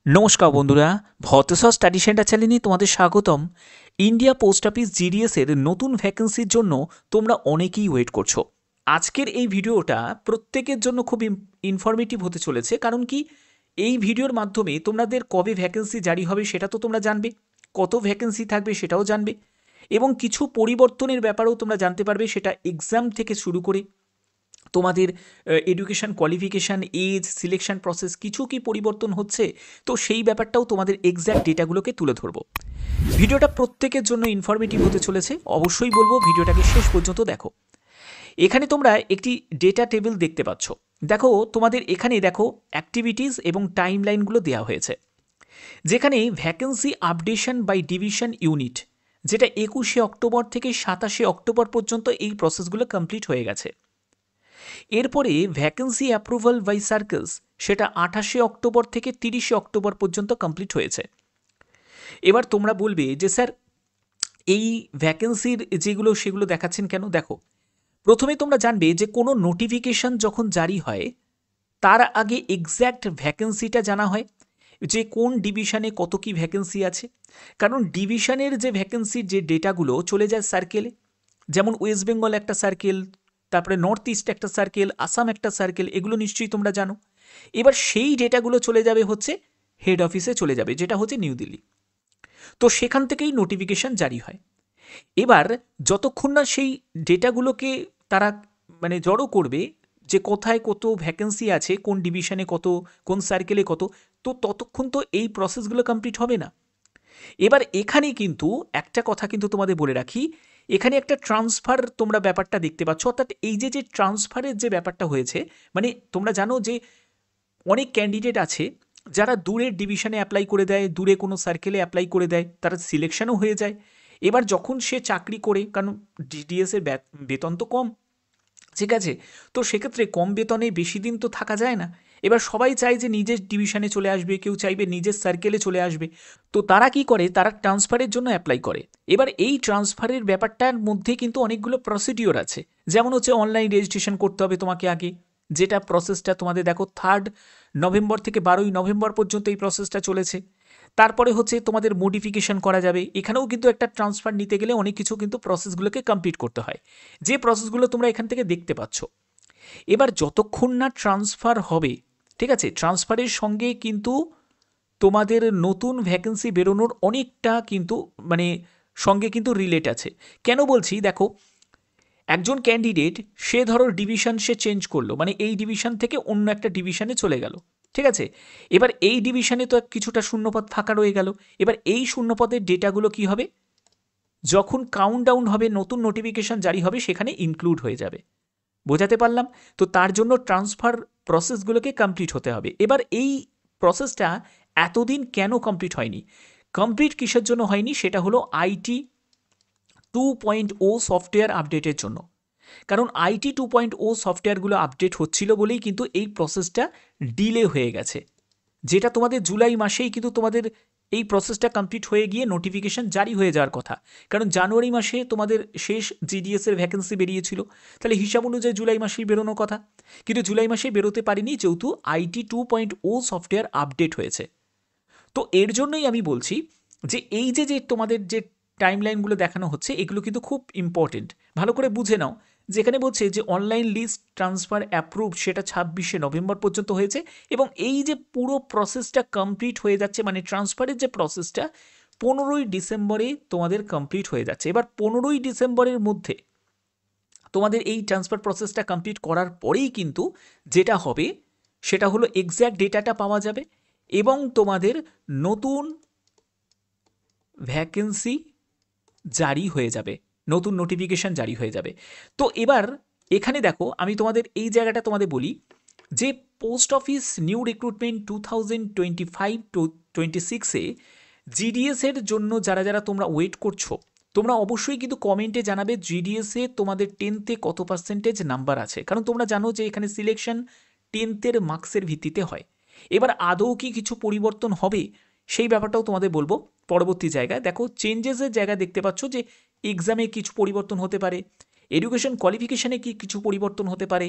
নমস্কার বন্ধুরা, ভতেশ্বর study centre চ্যানেলে তোমাদের স্বাগতম। ইন্ডিয়া পোস্ট অফিস জিডিএস এর নতুন ভ্যাকেন্সির জন্য তোমরা অনেকেই ওয়েট করছো। আজকের এই ভিডিওটা প্রত্যেকের জন্য খুব ইনফরমেটিভ হতে চলেছে। কারণ কি, এই ভিডিওর মাধ্যমে তোমাদের কবে ভ্যাকেন্সি জারি হবে সেটা তো তোমরা জানবে, কত ভ্যাকেন্সি থাকবে সেটাও জানবে, এবং কিছু পরিবর্তনের ব্যাপারেও তোমরা জানতে পারবে। সেটা এক্সাম থেকে শুরু করে তোমাদের education qualification, age, selection process কিছু কি পরিবর্তন হচ্ছে, তো সেই ব্যাপারটাও তোমাদের এক্স্যাক্ট ডেটাগুলোকে তুলে ধরবো। ভিডিওটা প্রত্যেকের জন্য ইনফরমেটিভ হতে চলেছে, অবশ্যই বলবো ভিডিওটাকে শেষ পর্যন্ত দেখো। এখানে তোমরা একটি ডেটা টেবিল দেখতে পাচ্ছ। দেখো, তোমাদের এখানে দেখো অ্যাক্টিভিটিস এবং টাইম লাইনগুলো দেওয়া হয়েছে, যেখানে vacancy updation by division unit, যেটা 21শে অক্টোবর থেকে 27শে অক্টোবর পর্যন্ত এই প্রসেসগুলো কমপ্লিট হয়ে গেছে। এরপরে ভ্যাকেন্সি অ্যাপ্রুভাল বাই সার্কেলস, সেটা 28শে অক্টোবর থেকে 30শে অক্টোবর পর্যন্ত কমপ্লিট হয়েছে। এবার তোমরা বলবে যে স্যার, এই ভ্যাকেন্সির যেগুলো সেগুলো দেখাচ্ছেন কেন? দেখো, প্রথমে তোমরা জানবে যে কোনো নোটিফিকেশন যখন জারি হয় তার আগে এক্স্যাক্ট ভ্যাকেন্সিটা জানা হয়, যে কোন ডিভিশনে কত কি ভ্যাকেন্সি আছে। কারণ ডিভিশনের যে ভ্যাকেন্সির যে ডেটাগুলো চলে যায় সার্কেলে, যেমন ওয়েস্ট বেঙ্গল একটা সার্কেল, তারপরে নর্থ ইস্ট একটা সার্কেল, আসাম একটা সার্কেল, এগুলো নিশ্চয়ই তোমরা জানো। এবার সেই ডেটাগুলো চলে যাবে হচ্ছে হেড অফিসে চলে যাবে, যেটা হচ্ছে নিউ দিল্লি। তো সেখান থেকেই নোটিফিকেশান জারি হয়। এবার যতক্ষণ না সেই ডেটাগুলোকে তারা জড়ো করবে, যে কোথায় কত ভ্যাকেন্সি আছে, কোন ডিভিশনে কত, কোন সার্কেলে কত, তো ততক্ষণ তো এই প্রসেসগুলো কমপ্লিট হবে না। এবার এখানে কিন্তু একটা কথা কিন্তু তোমাদের বলে রাখি, এখানে একটা ট্রান্সফার তোমরা ব্যাপারটা দেখতে পাচ্ছ। অর্থাৎ এই যে ট্রান্সফারের যে ব্যাপারটা হয়েছে, তোমরা জানো যে অনেক ক্যান্ডিডেট আছে যারা দূরের ডিভিশনে অ্যাপ্লাই করে দেয়, দূরে কোনো সার্কেলে অ্যাপ্লাই করে দেয়, তারা সিলেকশনও হয়ে যায়। এবার যখন সে চাকরি করে, কারণ ডিডিএসের বেতন তো কম, ঠিক আছে, তো সেক্ষেত্রে কম বেতনে বেশি দিন তো থাকা যায় না। এবার সবাই চায় যে নিজের ডিভিশনে চলে আসবে, কেউ চাইবে নিজের সার্কেলে চলে আসবে। তো তারা কি করে, তারা ট্রান্সফারের জন্য অ্যাপ্লাই করে। এবার এই ট্রান্সফারের ব্যাপারটার মধ্যে কিন্তু অনেকগুলো প্রসিডিওর আছে। যেমন হচ্ছে অনলাইন রেজিস্ট্রেশন করতে হবে তোমাকে আগে, যেটা প্রসেসটা তোমাদের দেখো 3 নভেম্বর থেকে 12 নভেম্বর পর্যন্ত এই প্রসেসটা চলেছে। তারপরে হচ্ছে তোমাদের মডিফিকেশন করা যাবে। এখানেও কিন্তু একটা ট্রান্সফার নিতে গেলে অনেক কিছু কিন্তু প্রসেসগুলোকে কমপ্লিট করতে হয়, যে প্রসেসগুলো তোমরা এখান থেকে দেখতে পাচ্ছ। এবার যতক্ষণ না ট্রান্সফার হবে, ঠিক আছে, ট্রান্সফারের সঙ্গে কিন্তু তোমাদের নতুন ভ্যাকেন্সি বেরোনোর অনেকটা কিন্তু সঙ্গে কিন্তু রিলেট আছে। কেন বলছি, দেখো, একজন ক্যান্ডিডেট সে ধরো ডিভিশন সে চেঞ্জ করলো, এই ডিভিশন থেকে অন্য একটা ডিভিশনে চলে গেল, ঠিক আছে। এবার এই ডিভিশনে তো কিছুটা শূন্যপদ ফাঁকা রয়ে গেল। এবার এই শূন্যপদের ডেটাগুলো কি হবে, যখন কাউন্টডাউন হবে, নতুন নোটিফিকেশন জারি হবে, সেখানে ইনক্লুড হয়ে যাবে। বোঝাতে পারলাম? তো তার জন্য ট্রান্সফার প্রসেসগুলোকে কমপ্লিট হতে হবে। এবার এই প্রসেসটা এতদিন কেন কমপ্লিট হয়নি, কমপ্লিট কিসের জন্য হয়নি, সেটা হলো আইটি 2.0 সফটওয়্যার আপডেটের জন্য। কারণ আইটি 2.0 সফটওয়্যারগুলো আপডেট হচ্ছিল বলেই কিন্তু এই প্রসেসটা ডিলে হয়ে গেছে, যেটা তোমাদের জুলাই মাসেই কিন্তু তোমাদের এই প্রসেসটা কমপ্লিট হয়ে গিয়ে নোটিফিকেশান জারি হয়ে যাওয়ার কথা। কারণ জানুয়ারি মাসে তোমাদের শেষ জিডিএসের ভ্যাকেন্সি বেরিয়েছিল, তাহলে হিসাব অনুযায়ী জুলাই মাসেই বেরোনোর কথা, কিন্তু জুলাই মাসে বেরোতে পারিনি, যেহেতু আইটি 2.0 সফটওয়্যার আপডেট হয়েছে। তো এর জন্যই আমি বলছি যে এই যে তোমাদের যে টাইমলাইনগুলো দেখানো হচ্ছে, এগুলো কিন্তু খুব ইম্পর্টেন্ট, ভালো করে বুঝে নাও। যেখানে বলছে যে অনলাইন লিস্ট ট্রান্সফার অ্যাপ্রুভ, সেটা 26শে নভেম্বর পর্যন্ত হয়েছে, এবং এই যে পুরো প্রসেসটা কমপ্লিট হয়ে যাচ্ছে, ট্রান্সফারের যে প্রসেসটা 15ই ডিসেম্বরে তোমাদের কমপ্লিট হয়ে যাচ্ছে। এবার 15ই ডিসেম্বরের মধ্যে তোমাদের এই ট্রান্সফার প্রসেসটা কমপ্লিট করার পরেই কিন্তু যেটা হবে সেটা হলো এক্স্যাক্ট ডেটাটা পাওয়া যাবে, এবং তোমাদের নতুন ভ্যাকেন্সি জারি হয়ে যাবে, নতুন নোটিফিকেশান জারি হয়ে যাবে। তো এবার এখানে দেখো, আমি তোমাদের এই জায়গাটা তোমাদের বলি যে পোস্ট অফিস নিউ রিক্রুটমেন্ট 2025-26-এ জিডিএসের জন্য যারা যারা তোমরা ওয়েট করছো, তোমরা অবশ্যই কিন্তু কমেন্টে জানাবে জিডিএসে তোমাদের 10তে কত পার্সেন্টেজ নাম্বার আছে। কারণ তোমরা জানো যে এখানে সিলেকশন 10র মার্কসের ভিত্তিতে হয়। এবার আদৌ কি কিছু পরিবর্তন হবে, সেই ব্যাপারটাও তোমাদের বলবো পরবর্তী জায়গায়। দেখো, চেঞ্জেসের জায়গায় দেখতে পাচ্ছ যে এক্সামে কিছু পরিবর্তন হতে পারে, এডুকেশন কোয়ালিফিকেশানে কি কিছু পরিবর্তন হতে পারে,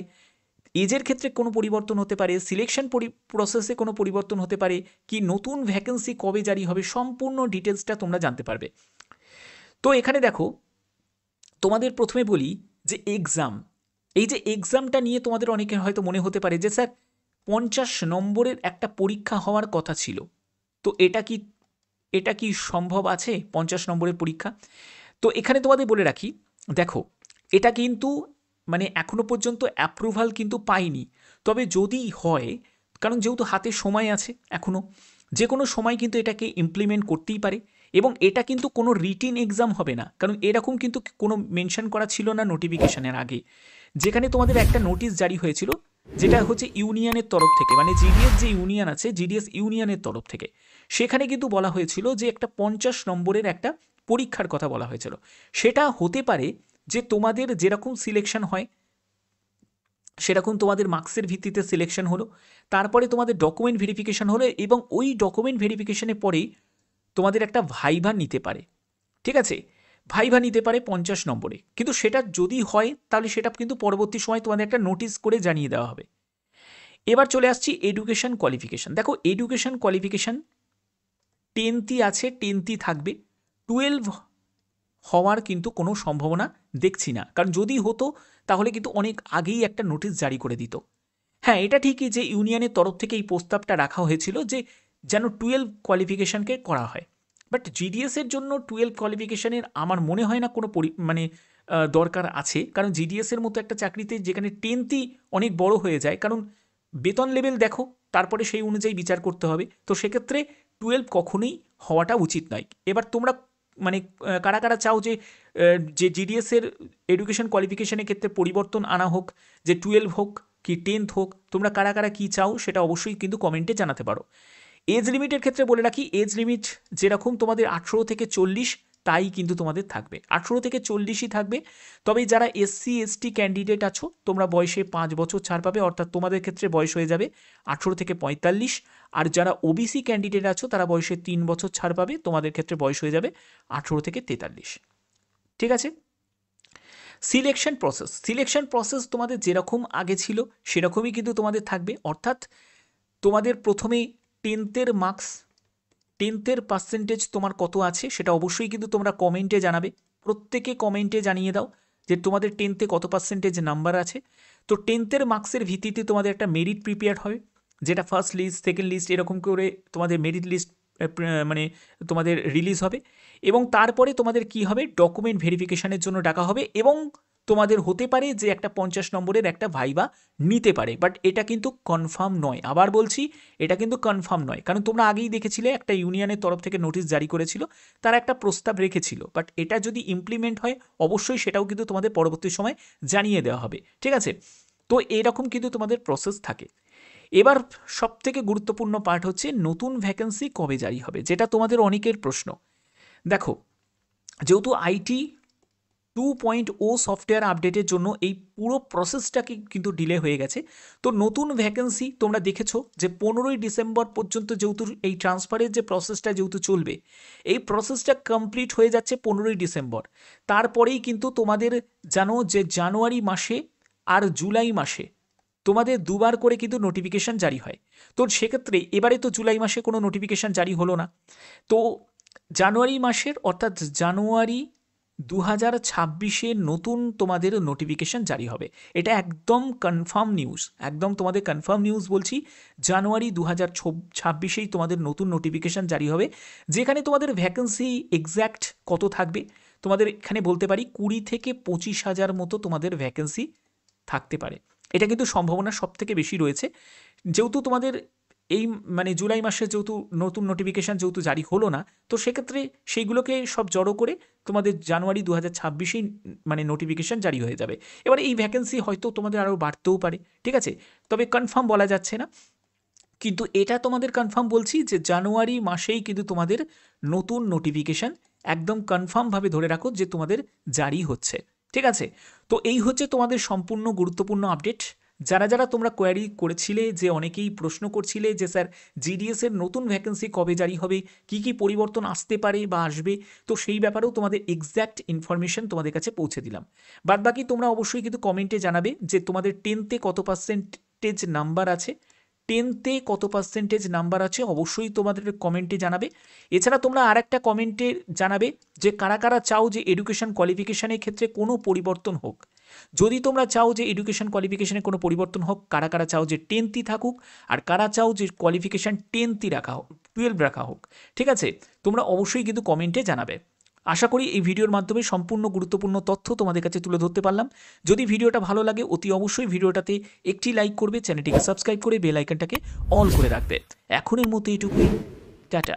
এজের ক্ষেত্রে কোনো পরিবর্তন হতে পারে, সিলেকশন প্রসেসে কোনো পরিবর্তন হতে পারে, কি নতুন ভ্যাকেন্সি কবে জারি হবে, সম্পূর্ণ ডিটেলসটা তোমরা জানতে পারবে। তো এখানে দেখো, তোমাদের প্রথমে বলি যে এক্সাম, এই যে এক্সামটা নিয়ে তোমাদের অনেকের হয়তো মনে হতে পারে যে স্যার 50 নম্বরের একটা পরীক্ষা হওয়ার কথা ছিল, তো এটা কি সম্ভব আছে 50 নম্বরের পরীক্ষা? তো এখানে তোমাদের বলে রাখি, দেখো এটা কিন্তু মানে এখনো পর্যন্ত অ্যাপ্রুভাল কিন্তু পাইনি, তবে যদি হয়, কারণ যেহেতু হাতে সময় আছে এখনও, যে কোনো সময় কিন্তু এটাকে ইমপ্লিমেন্ট করতেই পারে, এবং এটা কিন্তু কোনো রিটিন এক্সাম হবে না, কারণ এরকম কিন্তু কোনো মেনশন করা ছিল না নোটিফিকেশনের আগে, যেখানে তোমাদের একটা নোটিশ জারি হয়েছিল, যেটা হচ্ছে ইউনিয়নের তরফ থেকে, মানে জিডিএস যে ইউনিয়ন আছে, জিডিএস ইউনিয়নের তরফ থেকে, সেখানে কিন্তু বলা হয়েছিল যে একটা 50 নম্বরের একটা পরীক্ষার কথা বলা হয়েছিল। সেটা হতে পারে যে তোমাদের যেরকম সিলেকশন হয় সেরকম তোমাদের মার্কসের ভিত্তিতে সিলেকশন হলো, তারপরে তোমাদের ডকুমেন্ট ভেরিফিকেশন হলো, এবং ওই ডকুমেন্ট ভেরিফিকেশনের পরেই তোমাদের একটা ভাইভা নিতে পারে, ঠিক আছে? ভাইভা নিতে পারে 50 নম্বরে, কিন্তু সেটা যদি হয় তাহলে সেটা কিন্তু পরবর্তী সময় তোমাদের একটা নোটিশ করে জানিয়ে দেওয়া হবে। এবার চলে আসছি এডুকেশন কোয়ালিফিকেশন। দেখো এডুকেশন কোয়ালিফিকেশন 10th আছে, 10th থাকবে, 12 হওয়ার কিন্তু কোনো সম্ভাবনা দেখছি না, কারণ যদি হতো তাহলে কিন্তু অনেক আগেই একটা নোটিশ জারি করে দিত। হ্যাঁ, এটা ঠিকই যে ইউনিয়নের তরফ থেকে এই প্রস্তাবটা রাখা হয়েছিল যে যেন 12 কোয়ালিফিকেশনকে করা হয়, বাট জিডিএসের জন্য 12 কোয়ালিফিকেশনের আমার মনে হয় না কোনো দরকার আছে, কারণ জিডিএসের মতো একটা চাকরিতে যেখানে 10th অনেক বড় হয়ে যায়, কারণ বেতন লেভেল দেখো, তারপরে সেই অনুযায়ী বিচার করতে হবে, তো সেক্ষেত্রে 12 কখনোই হওয়াটা উচিত নয়। এবার তোমরা মানে কারা কারা চাও যে জিডিএসের এডুকেশন কোয়ালিফিকেশনের ক্ষেত্রে পরিবর্তন আনা হোক, যে 12 হোক কি 10th হোক, তোমরা কারা কারা কী চাও সেটা অবশ্যই কিন্তু কমেন্টে জানাতে পারো। এজ লিমিটের ক্ষেত্রে বলে রাখি, এজ লিমিট যেরকম তোমাদের 18 থেকে 40 তাই কিন্তু তোমাদের থাকবে, 18 থেকে 40ই থাকবে। তবে যারা এসসি এসটি ক্যান্ডিডেট আছো তোমরা বয়সে 5 বছর ছাড় পাবে, অর্থাৎ তোমাদের ক্ষেত্রে বয়স হয়ে যাবে 18 থেকে 45, আর যারা ওবিসি ক্যান্ডিডেট আছো তারা বয়সে 3 বছর ছাড় পাবে, তোমাদের ক্ষেত্রে বয়স হয়ে যাবে 18 থেকে 43। ঠিক আছে? সিলেকশন প্রসেস তোমাদের যেরকম আগে ছিল সেরকমই কিন্তু তোমাদের থাকবে, অর্থাৎ তোমাদের প্রথমে 10th মার্কস, 10th পার্সেন্টেজ তোমার কত আছে সেটা অবশ্যই কিন্তু তোমরা কমেন্টে জানাবে, প্রত্যেকে কমেন্টে জানিয়ে দাও যে তোমাদের 10th কত পার্সেন্টেজ নাম্বার আছে। তো 10th মার্কসের ভিত্তিতে তোমাদের একটা মেরিট প্রিপেয়ার হবে, যেটা ফার্স্ট লিস্ট, সেকেন্ড লিস্ট এরকম করে তোমাদের মেরিট লিস্ট মানে তোমাদের রিলিজ হবে, এবং তারপরে তোমাদের কি হবে, ডকুমেন্ট ভেরিফিকেশনের জন্য ডাকা হবে, এবং তোমাদের হতে পারে যে একটা 50 নম্বরের একটা ভাইবা নিতে পারে, বাট এটা কিন্তু কনফার্ম নয়। আবার বলছি, এটা কিন্তু কনফার্ম নয়, কারণ তোমরা আগেই দেখেছিলে একটা ইউনিয়নের তরফ থেকে নোটিশ জারি করেছিল, তারা একটা প্রস্তাব রেখেছিল, বাট এটা যদি ইমপ্লিমেন্ট হয় অবশ্যই সেটাও কিন্তু তোমাদের পরবর্তী সময় জানিয়ে দেওয়া হবে, ঠিক আছে? তো এরকম কিন্তু তোমাদের প্রসেস থাকে। এবার সবথেকে গুরুত্বপূর্ণ পার্ট হচ্ছে নতুন ভ্যাকেন্সি কবে জারি হবে, যেটা তোমাদের অনেকের প্রশ্ন। দেখো, যেহেতু আইটি 2.0 সফটওয়্যার আপডেটের জন্য এই পুরো প্রসেসটাকে কিন্তু ডিলে হয়ে গেছে, তো নতুন ভ্যাকেন্সি তোমরা দেখেছো যে 15ই ডিসেম্বর পর্যন্ত যেহেতু এই ট্রান্সফারের যে প্রসেসটা যেহেতু চলবে, এই প্রসেসটা কমপ্লিট হয়ে যাচ্ছে 15ই ডিসেম্বর, তারপরেই কিন্তু তোমাদের জানো যে জানুয়ারি মাসে আর জুলাই মাসে তোমাদের দুবার করে কিন্তু নোটিফিকেশান জারি হয়। তো সেক্ষেত্রে এবারে তো জুলাই মাসে কোনো নোটিফিকেশান জারি হলো না, তো জানুয়ারি মাসের অর্থাৎ জানুয়ারি 2026 নতুন তোমাদের নোটিফিকেশান জারি হবে। এটা একদম কনফার্ম নিউজ, একদম তোমাদের কনফার্ম নিউজ বলছি, জানুয়ারি 2026 তোমাদের নতুন নোটিফিকেশান জারি হবে, যেখানে তোমাদের ভ্যাকেন্সি এক্স্যাক্ট কত থাকবে তোমাদের এখানে বলতে পারি 20 থেকে 25,000 মতো তোমাদের ভ্যাকেন্সি থাকতে পারে। এটা কিন্তু সম্ভাবনা সব থেকে বেশি রয়েছে, যেহেতু তোমাদের এই মানে জুলাই মাসে যেহেতু নতুন নোটিফিকেশান যেহেতু জারি হলো না, তো সেক্ষেত্রে সেইগুলোকে সব জড়ো করে তোমাদের জানুয়ারি 2026 মানে নোটিফিকেশান জারি হয়ে যাবে। এবার এই ভ্যাকেন্সি হয়তো তোমাদের আরও বাড়তেও পারে, ঠিক আছে? তবে কনফার্ম বলা যাচ্ছে না, কিন্তু এটা তোমাদের কনফার্ম বলছি যে জানুয়ারি মাসেই কিন্তু তোমাদের নতুন নোটিফিকেশান একদম কনফার্মভাবে ধরে রাখো যে তোমাদের জারি হচ্ছে, ঠিক আছে? তো এই হচ্ছে তোমাদের সম্পূর্ণ গুরুত্বপূর্ণ আপডেট। যারা যারা তোমরা কোয়ারি করেছিলে, যে অনেকেই প্রশ্ন করছিলে যে স্যার জিডিএসের নতুন ভ্যাকেন্সি কবে জারি হবে, কি কি পরিবর্তন আসতে পারে বা আসবে, তো সেই ব্যাপারেও তোমাদের এক্স্যাক্ট ইনফরমেশন তোমাদের কাছে পৌঁছে দিলাম। বাদবাকি তোমরা অবশ্যই কিন্তু কমেন্টে জানাবে যে তোমাদের 10তে কত পার্সেন্টেজ নাম্বার আছে, 10তে কত পার্সেন্টেজ নাম্বার আছে, অবশ্যই তোমাদের কমেন্টে জানাবে। এছাড়া তোমরা আর একটা কমেন্টে জানাবে যে কারা কারা চাও যে এডুকেশন কোয়ালিফিকেশনের ক্ষেত্রে কোনো পরিবর্তন হোক। যদি তোমরা চাও যে এডুকেশন কোয়ালিফিকেশনে কোনো পরিবর্তন হোক, কারা কারা চাও যে 10ই থাকুক, আর কারা চাও যে কোয়ালিফিকেশান 10ই রাখা হোক, 12 রাখা হোক, ঠিক আছে? তোমরা অবশ্যই কিন্তু কমেন্টে জানাবে। আশা করি এই ভিডিওর মাধ্যমে সম্পূর্ণ গুরুত্বপূর্ণ তথ্য তোমাদের কাছে তুলে ধরতে পারলাম। যদি ভিডিওটা ভালো লাগে অতি অবশ্যই ভিডিওটাতে একটি লাইক করবে, চ্যানেলটিকে সাবস্ক্রাইব করে বেল আইকনটাকে অল করে রাখবে। এখনের মতো এটুকুই, টাটা।